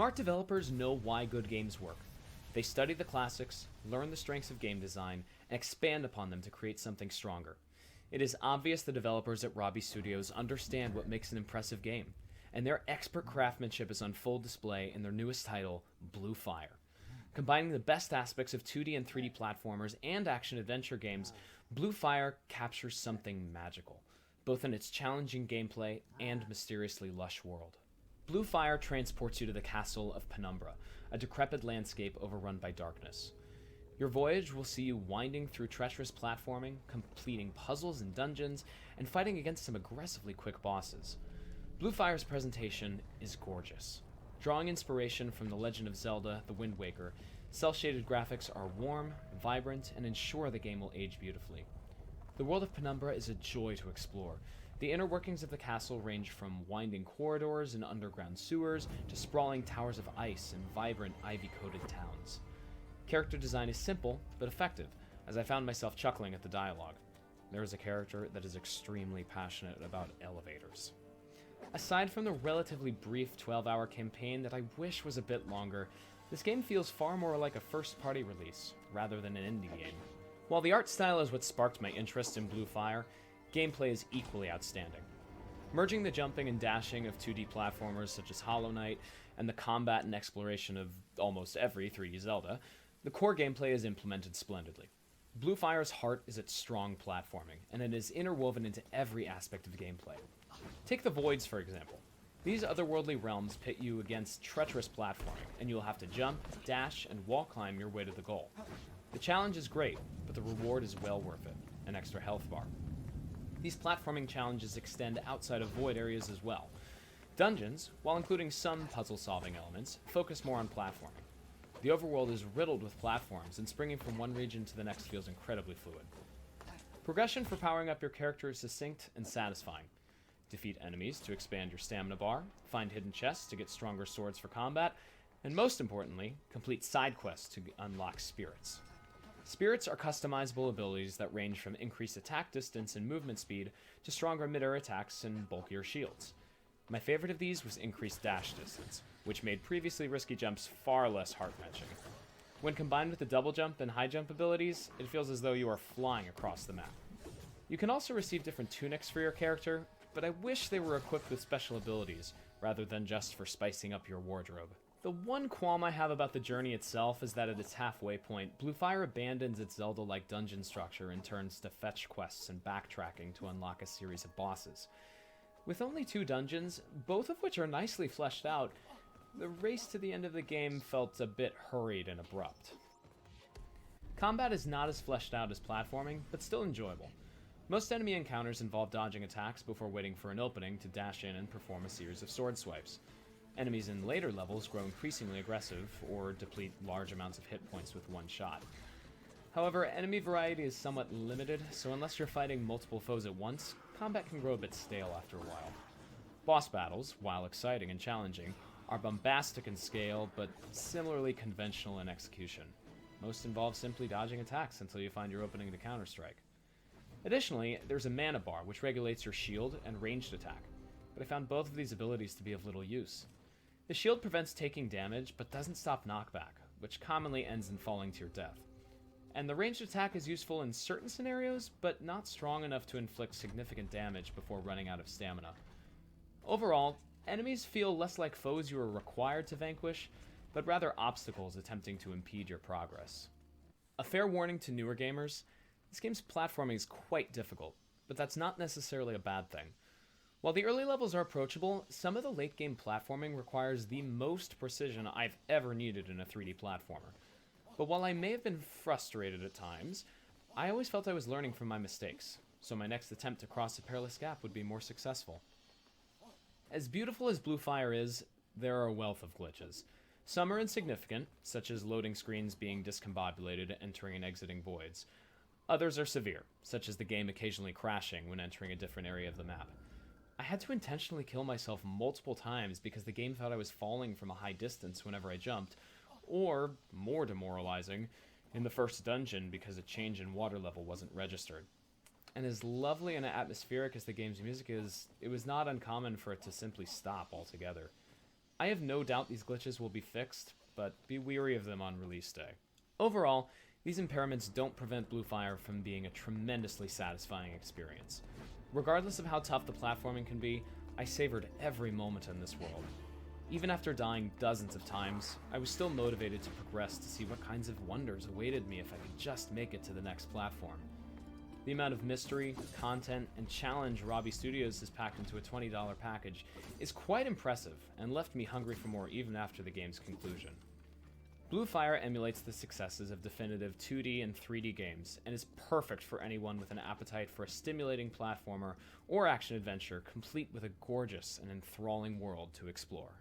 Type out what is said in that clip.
Smart developers know why good games work. They study the classics, learn the strengths of game design, and expand upon them to create something stronger. It is obvious the developers at ROBI Studios understand what makes an impressive game, and their expert craftsmanship is on full display in their newest title, Blue Fire. Combining the best aspects of 2D and 3D platformers and action-adventure games, Blue Fire captures something magical, both in its challenging gameplay and mysteriously lush world. Blue Fire transports you to the castle of Penumbra, a decrepit landscape overrun by darkness. Your voyage will see you winding through treacherous platforming, completing puzzles and dungeons, and fighting against some aggressively quick bosses. Blue Fire's presentation is gorgeous. Drawing inspiration from The Legend of Zelda: The Wind Waker, cel-shaded graphics are warm, vibrant, and ensure the game will age beautifully. The world of Penumbra is a joy to explore. The inner workings of the castle range from winding corridors and underground sewers to sprawling towers of ice and vibrant ivy-coated towns. Character design is simple, but effective, as I found myself chuckling at the dialogue. There is a character that is extremely passionate about elevators. Aside from the relatively brief 12-hour campaign that I wish was a bit longer, this game feels far more like a first-party release, rather than an indie game. While the art style is what sparked my interest in Blue Fire, gameplay is equally outstanding. Merging the jumping and dashing of 2D platformers such as Hollow Knight and the combat and exploration of almost every 3D Zelda, the core gameplay is implemented splendidly. Blue Fire's heart is its strong platforming, and it is interwoven into every aspect of gameplay. Take the Voids, for example. These otherworldly realms pit you against treacherous platforming, and you will have to jump, dash, and wall climb your way to the goal. The challenge is great, but the reward is well worth it, an extra health bar. These platforming challenges extend outside of Void areas as well. Dungeons, while including some puzzle-solving elements, focus more on platforming. The overworld is riddled with platforms, and springing from one region to the next feels incredibly fluid. Progression for powering up your character is succinct and satisfying. Defeat enemies to expand your stamina bar, find hidden chests to get stronger swords for combat, and most importantly, complete side quests to unlock spirits. Spirits are customizable abilities that range from increased attack distance and movement speed to stronger mid-air attacks and bulkier shields. My favorite of these was increased dash distance, which made previously risky jumps far less heart-wrenching. When combined with the double jump and high jump abilities, it feels as though you are flying across the map. You can also receive different tunics for your character, but I wish they were equipped with special abilities, rather than just for spicing up your wardrobe. The one qualm I have about the journey itself is that at its halfway point, Blue Fire abandons its Zelda-like dungeon structure and turns to fetch quests and backtracking to unlock a series of bosses. With only 2 dungeons, both of which are nicely fleshed out, the race to the end of the game felt a bit hurried and abrupt. Combat is not as fleshed out as platforming, but still enjoyable. Most enemy encounters involve dodging attacks before waiting for an opening to dash in and perform a series of sword swipes. Enemies in later levels grow increasingly aggressive or deplete large amounts of hit points with one shot. However, enemy variety is somewhat limited, so unless you're fighting multiple foes at once, combat can grow a bit stale after a while. Boss battles, while exciting and challenging, are bombastic in scale, but similarly conventional in execution. Most involve simply dodging attacks until you find your opening to counterstrike. Additionally, there's a mana bar, which regulates your shield and ranged attack, but I found both of these abilities to be of little use. The shield prevents taking damage, but doesn't stop knockback, which commonly ends in falling to your death. And the ranged attack is useful in certain scenarios, but not strong enough to inflict significant damage before running out of stamina. Overall, enemies feel less like foes you are required to vanquish, but rather obstacles attempting to impede your progress. A fair warning to newer gamers, this game's platforming is quite difficult, but that's not necessarily a bad thing. While the early levels are approachable, some of the late-game platforming requires the most precision I've ever needed in a 3D platformer. But while I may have been frustrated at times, I always felt I was learning from my mistakes, so my next attempt to cross a perilous gap would be more successful. As beautiful as Blue Fire is, there are a wealth of glitches. Some are insignificant, such as loading screens being discombobulated entering and exiting voids. Others are severe, such as the game occasionally crashing when entering a different area of the map. I had to intentionally kill myself multiple times because the game thought I was falling from a high distance whenever I jumped, or, more demoralizing, in the first dungeon because a change in water level wasn't registered. And as lovely and atmospheric as the game's music is, it was not uncommon for it to simply stop altogether. I have no doubt these glitches will be fixed, but be wary of them on release day. Overall, these impairments don't prevent Blue Fire from being a tremendously satisfying experience. Regardless of how tough the platforming can be, I savored every moment in this world. Even after dying dozens of times, I was still motivated to progress to see what kinds of wonders awaited me if I could just make it to the next platform. The amount of mystery, content, and challenge ROBI Studios has packed into a $20 package is quite impressive and left me hungry for more even after the game's conclusion. Blue Fire emulates the successes of definitive 2D and 3D games and is perfect for anyone with an appetite for a stimulating platformer or action-adventure complete with a gorgeous and enthralling world to explore.